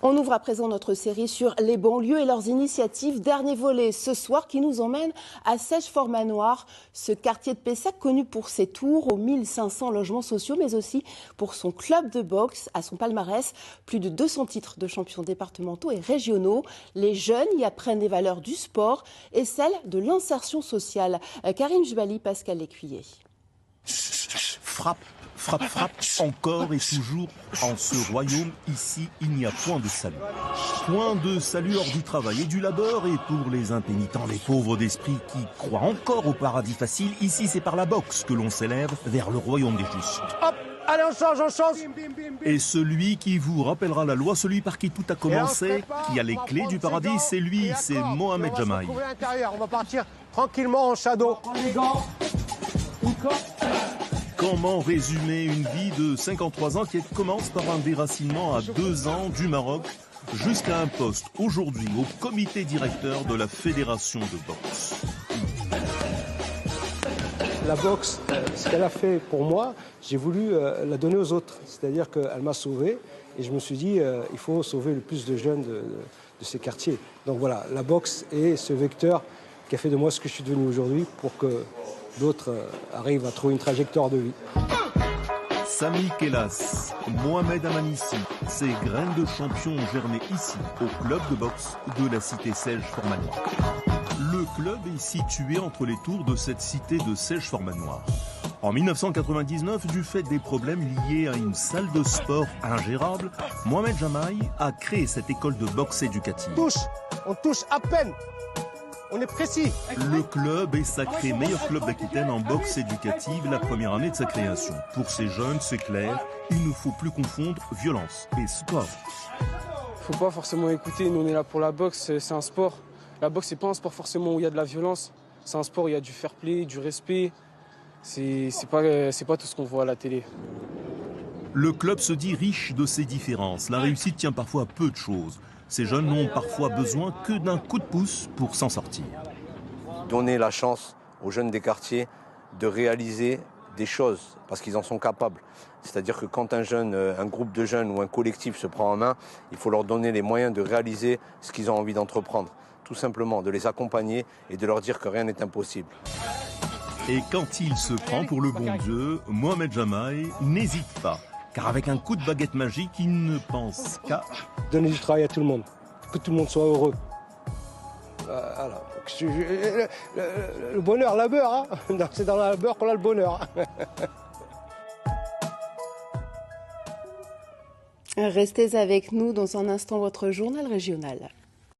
On ouvre à présent notre série sur les banlieues et leurs initiatives. Dernier volet ce soir qui nous emmène à Seiches-Format-Noir, ce quartier de Pessac connu pour ses tours aux 1500 logements sociaux, mais aussi pour son club de boxe à son palmarès. Plus de 200 titres de champions départementaux et régionaux. Les jeunes y apprennent les valeurs du sport et celles de l'insertion sociale. Karim Jbali, Pascal Lécuyer. Frappe, frappe, frappe, encore et toujours en ce royaume, ici, il n'y a point de salut. Point de salut hors du travail et du labeur, et pour les impénitents, les pauvres d'esprit qui croient encore au paradis facile, ici c'est par la boxe que l'on s'élève vers le royaume des justes. Hop, allez on change. Et celui qui vous rappellera la loi, celui par qui tout a commencé, qui a les clés du paradis, c'est lui, c'est Mohamed Jamaï. On va partir tranquillement en shadow. Comment résumer une vie de 53 ans qui commence par un déracinement à 2 ans du Maroc jusqu'à un poste aujourd'hui au comité directeur de la fédération de boxe. La boxe, ce qu'elle a fait pour moi, j'ai voulu la donner aux autres. C'est-à-dire qu'elle m'a sauvé et je me suis dit il faut sauver le plus de jeunes de ces quartiers. Donc voilà, la boxe est ce vecteur qui a fait de moi ce que je suis devenu aujourd'hui pour que d'autres arrivent à trouver une trajectoire de vie. Sami Kellas, Mohamed Amanissi, ces graines de champion ont germé ici, au club de boxe de la cité Seiches-Format-Noir. Le club est situé entre les tours de cette cité de Seiches-Format-Noir. En 1999, du fait des problèmes liés à une salle de sport ingérable, Mohamed Jamaï a créé cette école de boxe éducative. On touche à peine. On est précis. Le club est sacré meilleur club d'Aquitaine en boxe éducative la première année de sa création. Pour ces jeunes, c'est clair, il ne faut plus confondre violence et sport. Faut pas forcément écouter, nous on est là pour la boxe, c'est un sport. La boxe c'est pas un sport forcément où il y a de la violence, c'est un sport où il y a du fair play, du respect. C'est pas tout ce qu'on voit à la télé. Le club se dit riche de ses différences. La réussite tient parfois à peu de choses. Ces jeunes n'ont parfois besoin que d'un coup de pouce pour s'en sortir. Donner la chance aux jeunes des quartiers de réaliser des choses parce qu'ils en sont capables. C'est-à-dire que quand un groupe de jeunes ou un collectif se prend en main, il faut leur donner les moyens de réaliser ce qu'ils ont envie d'entreprendre. Tout simplement, de les accompagner et de leur dire que rien n'est impossible. Et quand il se prend pour le bon Dieu, Mohamed Jamaï n'hésite pas. Car avec un coup de baguette magique, il ne pense qu'à donner du travail à tout le monde, que tout le monde soit heureux. Voilà. Le bonheur, la beurre, hein. C'est dans la beurre qu'on a le bonheur. Restez avec nous dans un instant, votre journal régional.